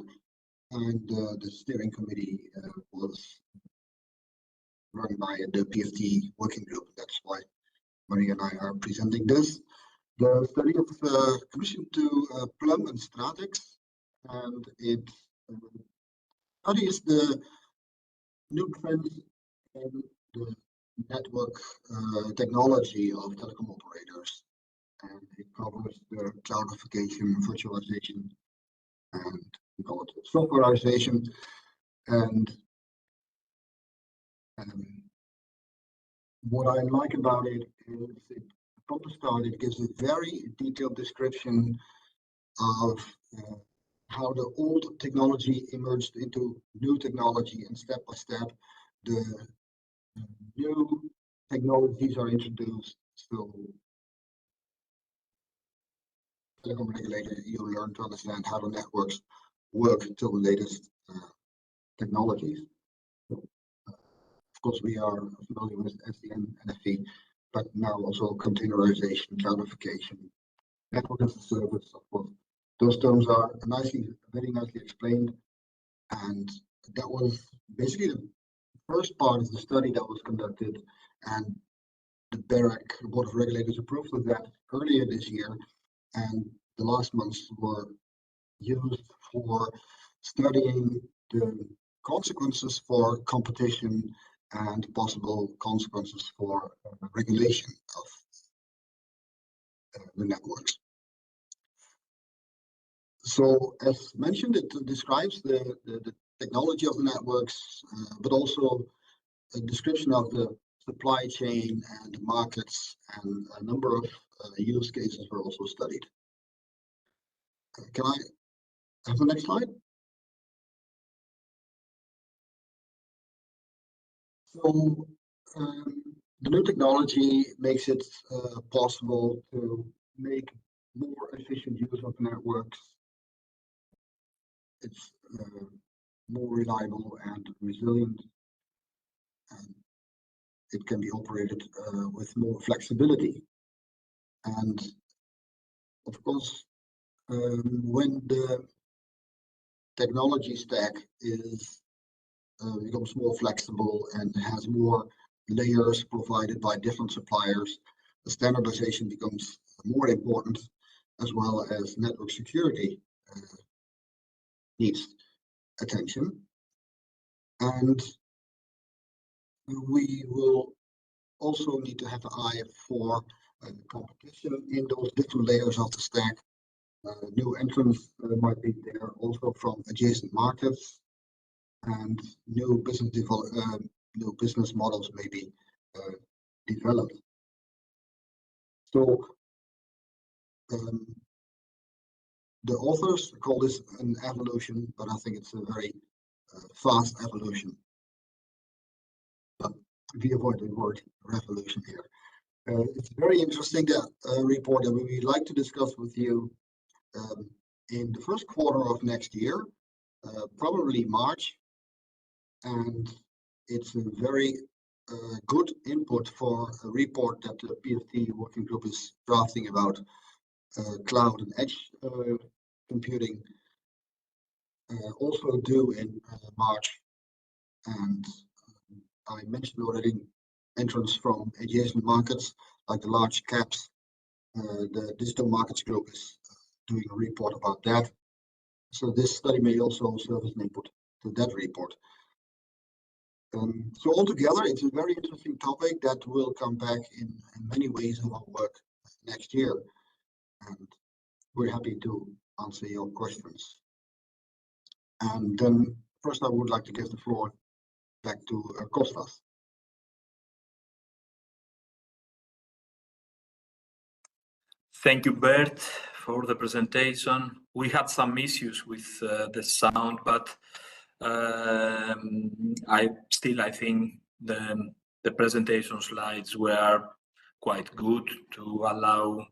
and the steering committee was run by the PFT working group. That's why Maria and I are presenting this. The study is commissioned to Plum and Stratix, and it studies the new trends in the network technology of telecom operators, and it covers the cloudification, virtualization, and we call it softwareization. And what I like about it is from the start it gives a very detailed description of how the old technology emerged into new technology, and step by step the new technologies are introduced. So telecom regulator, you learn to understand how the networks work to the latest technologies. So, of course, we are familiar with SDN, NFV, but now also containerization, cloudification, network as a service, of course. Those terms are very nicely explained, and that was basically the first part of the study that was conducted, and the BEREC Board of Regulators approved of that earlier this year, and the last months were used for studying the consequences for competition and possible consequences for regulation of the networks. So, as mentioned, it describes the technology of the networks, but also a description of the supply chain and markets, and a number of use cases were also studied. Can I have the next slide? So, the new technology makes it possible to make more efficient use of networks. It's more reliable and resilient, and it can be operated with more flexibility. And of course, when the technology stack is becomes more flexible and has more layers provided by different suppliers, the standardization becomes more important, as well as network security needs attention. And we will also need to have an eye for competition in those different layers of the stack. New entrants might be there also from adjacent markets, and new business models may be developed. So the authors call this an evolution, but I think it's a very fast evolution. But we avoid the word revolution here. It's very interesting that report that we would like to discuss with you in the first quarter of next year, probably March, and it's a very good input for a report that the PFT working group is drafting about cloud and edge computing, also due in March, and I mentioned already entrants from adjacent markets like the large caps. The Digital Markets Group is doing a report about that. So this study may also serve as an input to that report. So altogether, it's a very interesting topic that will come back in many ways of our work next year. And we're happy to answer your questions. And then first, I would like to give the floor back to Kostas. Thank you, Bert, for the presentation. We had some issues with the sound, but I think the presentation slides were quite good to allow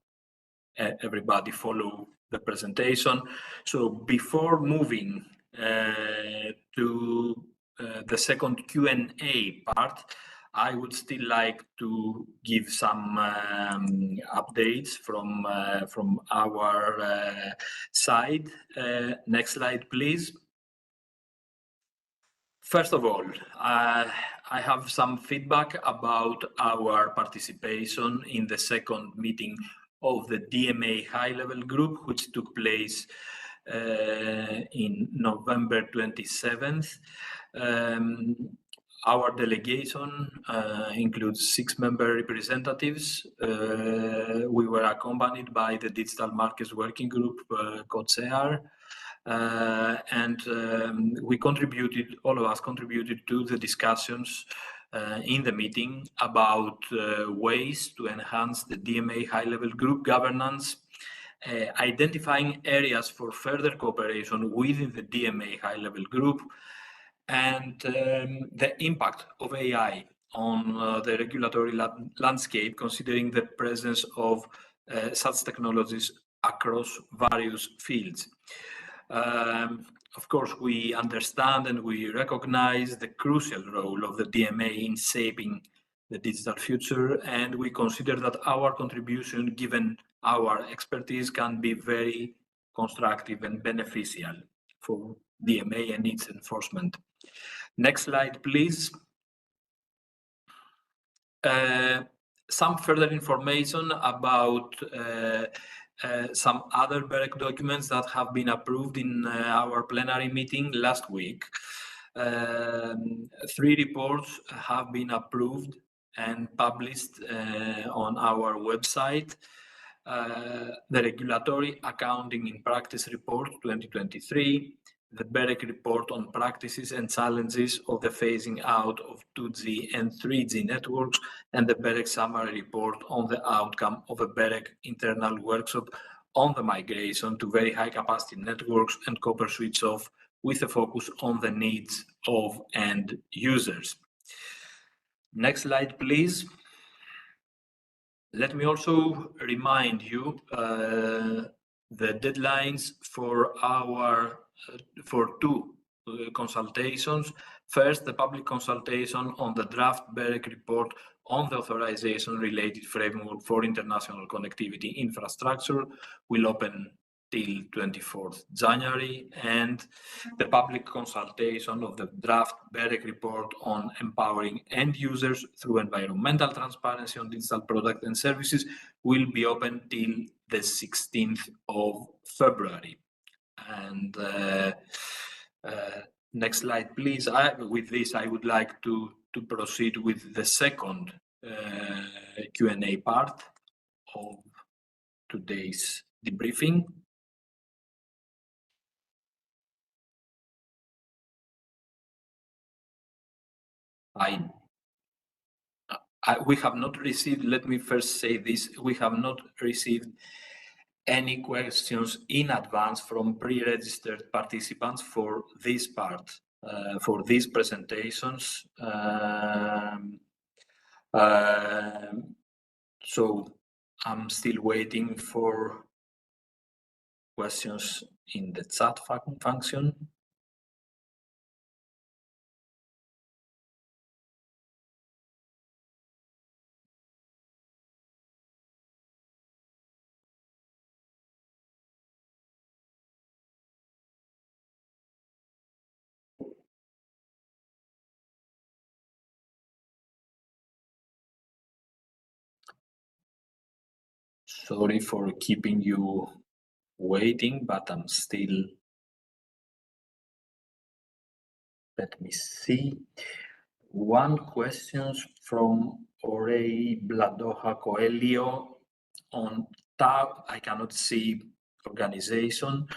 everybody follow the presentation. So before moving to the second Q&A part, I would still like to give some updates from our side. Next slide, please. First of all, I have some feedback about our participation in the second meeting of the DMA high-level group, which took place in November 27th. Our delegation includes 6 member representatives. We were accompanied by the Digital Markets Working Group co-chair, and all of us contributed to the discussions in the meeting about ways to enhance the DMA high-level group governance, identifying areas for further cooperation within the DMA high-level group, and the impact of AI on the regulatory landscape, considering the presence of such technologies across various fields. Of course, we understand and we recognize the crucial role of the DMA in shaping the digital future, and we consider that our contribution, given our expertise, can be very constructive and beneficial for DMA and its enforcement. Next slide, please. Some further information about some other BEREC documents that have been approved in our plenary meeting last week. 3 reports have been approved and published on our website. The Regulatory Accounting in Practice Report 2023, the BEREC Report on Practices and Challenges of the Phasing Out of 2G and 3G Networks, and the BEREC Summary Report on the outcome of a BEREC internal workshop on the migration to very high capacity networks and copper switch off, with a focus on the needs of end users. Next slide, please. Let me also remind you the deadlines for our for 2 consultations. First, the public consultation on the draft BEREC report on the authorization-related framework for international connectivity infrastructure will open till 24th January, and the public consultation of the draft BEREC report on empowering end users through environmental transparency on digital products and services will be open till the 16th of February. And next slide, please. With this, I would like to proceed with the second Q&A part of today's debriefing. We have not received, let me first say this, we have not received any questions in advance from pre-registered participants for this part, for these presentations. So I'm still waiting for questions in the chat function. Sorry for keeping you waiting, but I'm still. Let me see. One question from Orei Bladoja Coelho on I cannot see organization,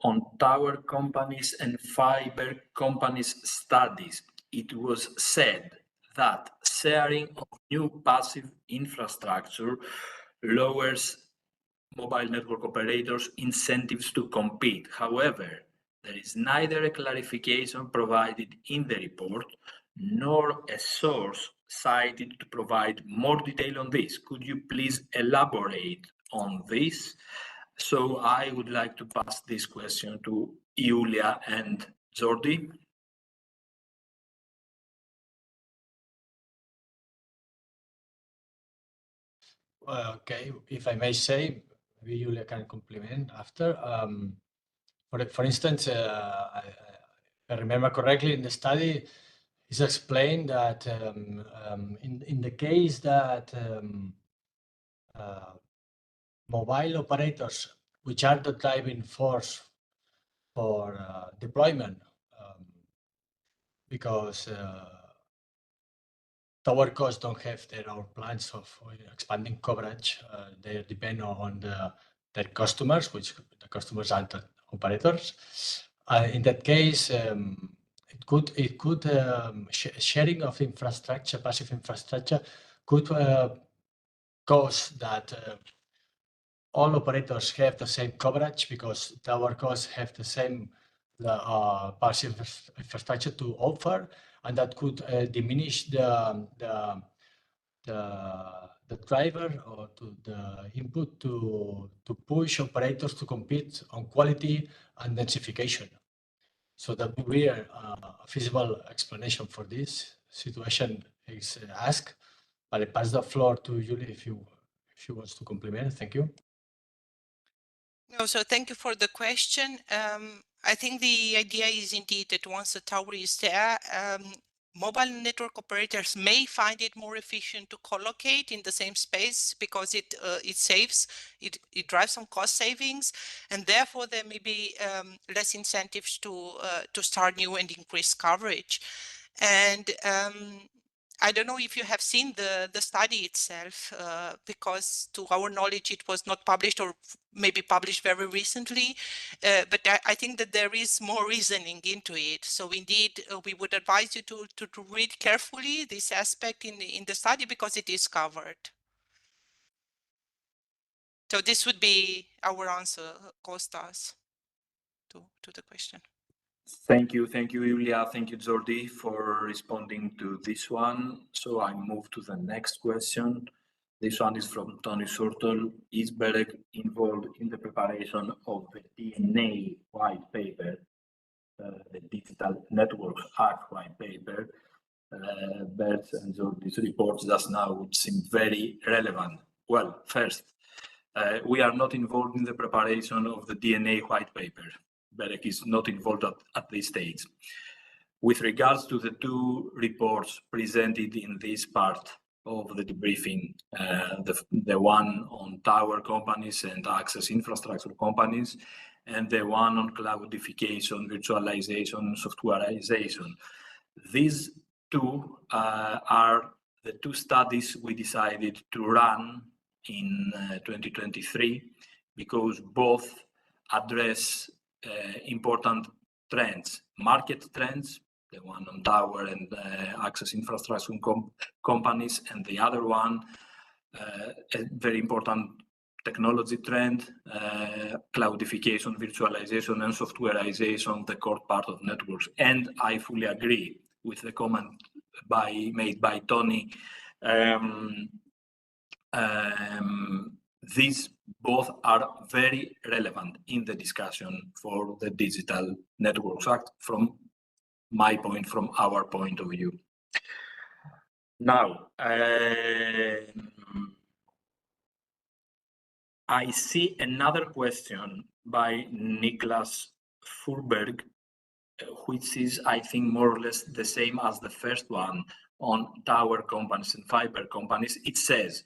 on tower companies and fiber companies studies. It was said that sharing of new passive infrastructure lowers mobile network operators' incentives to compete. However, there is neither a clarification provided in the report nor a source cited to provide more detail on this. Could you please elaborate on this? So I would like to pass this question to Julia and Jordi. Okay, if I may say, maybe Julia can complement after. For instance, I remember correctly in the study, it's explained that in the case that mobile operators, which are the driving force for deployment, because tower costs don't have their own plans of expanding coverage. They depend on their customers, which the customers are the operators. In that case, it could sharing of infrastructure, passive infrastructure, could cause that all operators have the same coverage because tower costs have the same passive infrastructure to offer, and that could diminish the driver or to the input to push operators to compete on quality and densification. So that would be a feasible explanation for this situation is asked. But I pass the floor to Julie if she wants to complement. Thank you. No, so thank you for the question. I think the idea is indeed that once the tower is there, mobile network operators may find it more efficient to collocate in the same space because it drives some cost savings, and therefore there may be less incentives to start new and increase coverage. And I don't know if you have seen the study itself, because to our knowledge, it was not published or maybe published very recently, but I think that there is more reasoning into it. So indeed, we would advise you to read carefully this aspect in the study because it is covered. So this would be our answer, Kostas, to the question. Thank you, Julia. Thank you, Jordi, for responding to this one. So I move to the next question. This one is from Tony Surtel. Is BEREC involved in the preparation of the DNA white paper, the Digital Networks Act white paper? Bert and Jordi's reports just now would seem very relevant. Well, first, we are not involved in the preparation of the DNA white paper. BEREC is not involved at this stage. With regards to the two reports presented in this part of the debriefing, the one on tower companies and access infrastructure companies, and the one on cloudification, virtualization, and softwareization. These two are the two studies we decided to run in 2023 because both address important trends, market trends, the one on tower and access infrastructure companies, and the other one, a very important technology trend, cloudification, virtualization, and softwareization, the core part of networks. And I fully agree with the comment made by Tony. These both are very relevant in the discussion for the Digital Networks Act from our point of view. Now, I see another question by Niklas Furberg, which is, I think, more or less the same as the first one on tower companies and fiber companies. It says,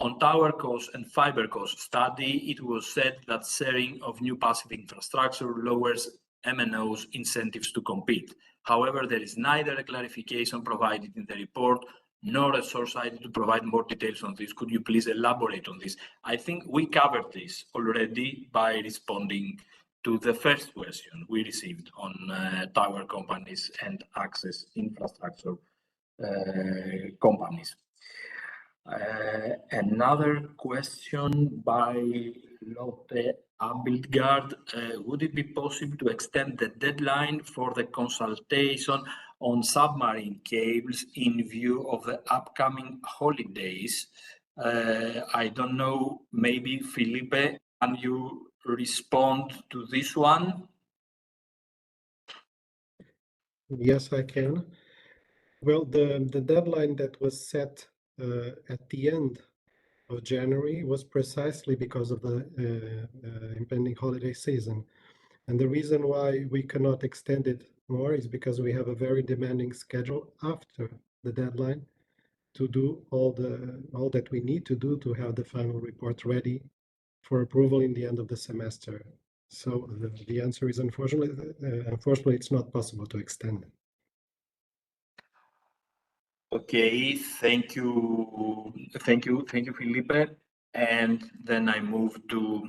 On tower cost and fiber cost study, it was said that sharing of new passive infrastructure lowers MNOs' incentives to compete. However, there is neither a clarification provided in the report nor a source cited to provide more details on this. Could you please elaborate on this? I think we covered this already by responding to the first question we received on tower companies and access infrastructure companies. Another question by Lotte Abildgaard. Would it be possible to extend the deadline for the consultation on submarine cables in view of the upcoming holidays? I don't know, maybe Felipe, can you respond to this one? Yes, I can. Well, the deadline that was set at the end of January was precisely because of the impending holiday season. And the reason why we cannot extend it more is because we have a very demanding schedule after the deadline to do all that we need to do to have the final report ready for approval in the end of the semester. So the answer is unfortunately, it's not possible to extend it. Okay, thank you, Felipe. And then I move to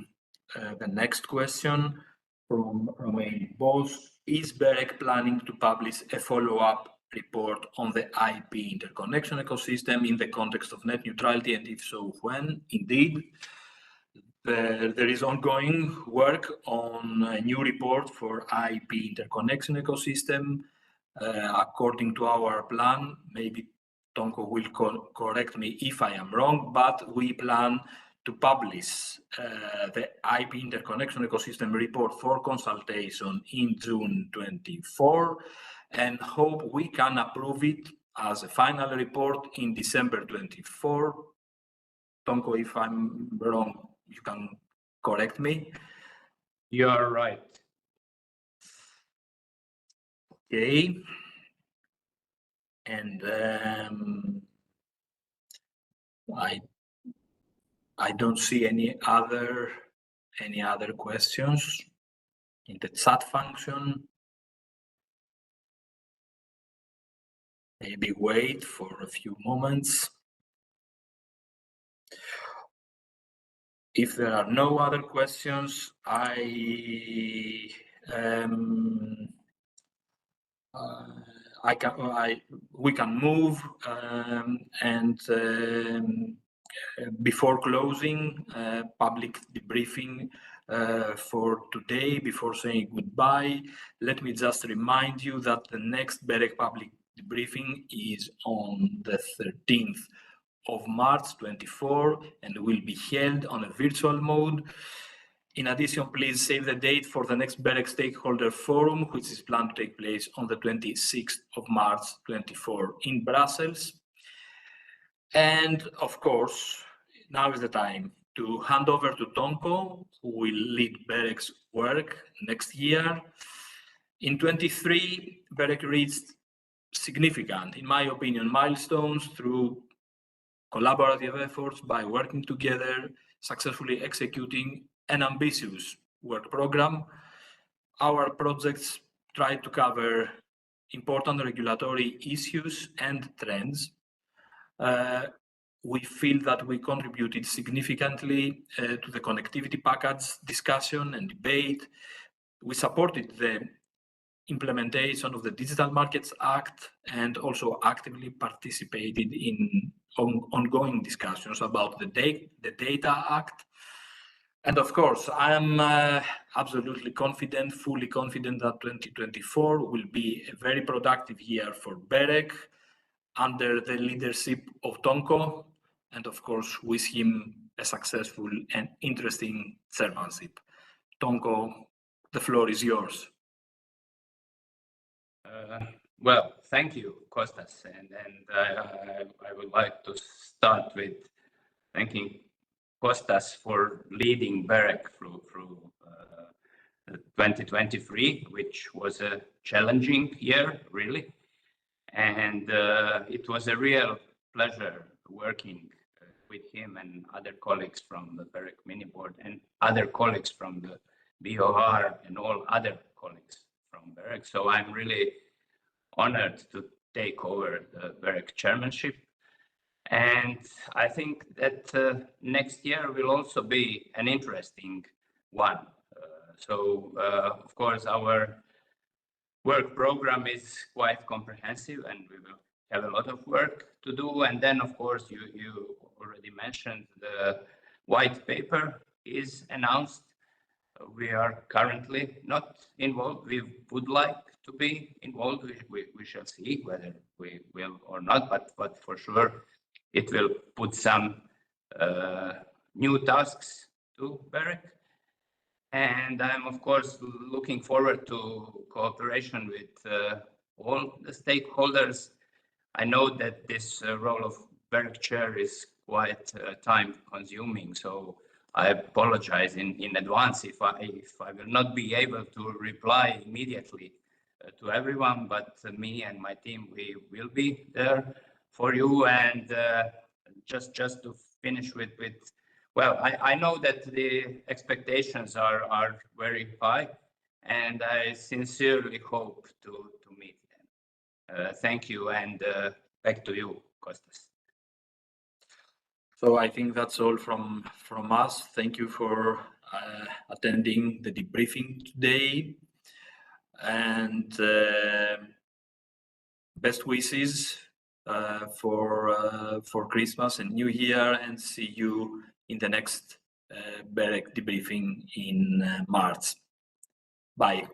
the next question from Romain Bos. Is BEREC planning to publish a follow-up report on the IP interconnection ecosystem in the context of net neutrality, and if so, when? Indeed, there is ongoing work on a new report for IP interconnection ecosystem. According to our plan, maybe Tonko will correct me if I am wrong, but we plan to publish the IP interconnection ecosystem report for consultation in June 24 and hope we can approve it as a final report in December 24. Tonko, if I'm wrong, you can correct me. You are right. Okay. And I don't see any other questions in the chat function. Maybe wait for a few moments. If there are no other questions, we can move and before closing public debriefing for today, before saying goodbye, let me just remind you that the next BEREC Public debriefing is on the 13th of March 24 and will be held on a virtual mode. In addition, please save the date for the next BEREC Stakeholder Forum, which is planned to take place on the 26th of March 24 in Brussels. And of course, now is the time to hand over to Tonko, who will lead BEREC's work next year. In 23, BEREC reached significant, in my opinion, milestones through collaborative efforts by working together, successfully executing an ambitious work program. Our projects try to cover important regulatory issues and trends. We feel that we contributed significantly to the connectivity package discussion and debate. We supported the implementation of the Digital Markets Act and also actively participated in ongoing discussions about the Data Act. And of course, I am absolutely confident, fully confident that 2024 will be a very productive year for BEREC under the leadership of Tonko, and of course, wish him a successful and interesting chairmanship. Tonko, the floor is yours. Well, thank you, Kostas, and I would like to start with thanking Kostas for leading BEREC through 2023, which was a challenging year, really. And it was a real pleasure working with him and other colleagues from the BEREC mini board and other colleagues from the BOR and all other colleagues from BEREC. So I'm really honored to take over the BEREC chairmanship. And I think that next year will also be an interesting one. Of course, our work program is quite comprehensive and we will have a lot of work to do. And then, of course, you already mentioned the white paper is announced. We are currently not involved. We would like to be involved. We shall see whether we will or not, but for sure it will put some new tasks to BEREC. And I'm, of course, looking forward to cooperation with all the stakeholders. I know that this role of BEREC Chair is quite time consuming, so I apologize in advance if I will not be able to reply immediately to everyone, but me and my team, we will be there for you. And just to finish with well, I know that the expectations are very high, and I sincerely hope to meet them. Thank you, and back to you, Kostas. So I think that's all from us. Thank you for attending the debriefing today, and best wishes for Christmas and New Year, and see you in the next BEREC debriefing in March. Bye.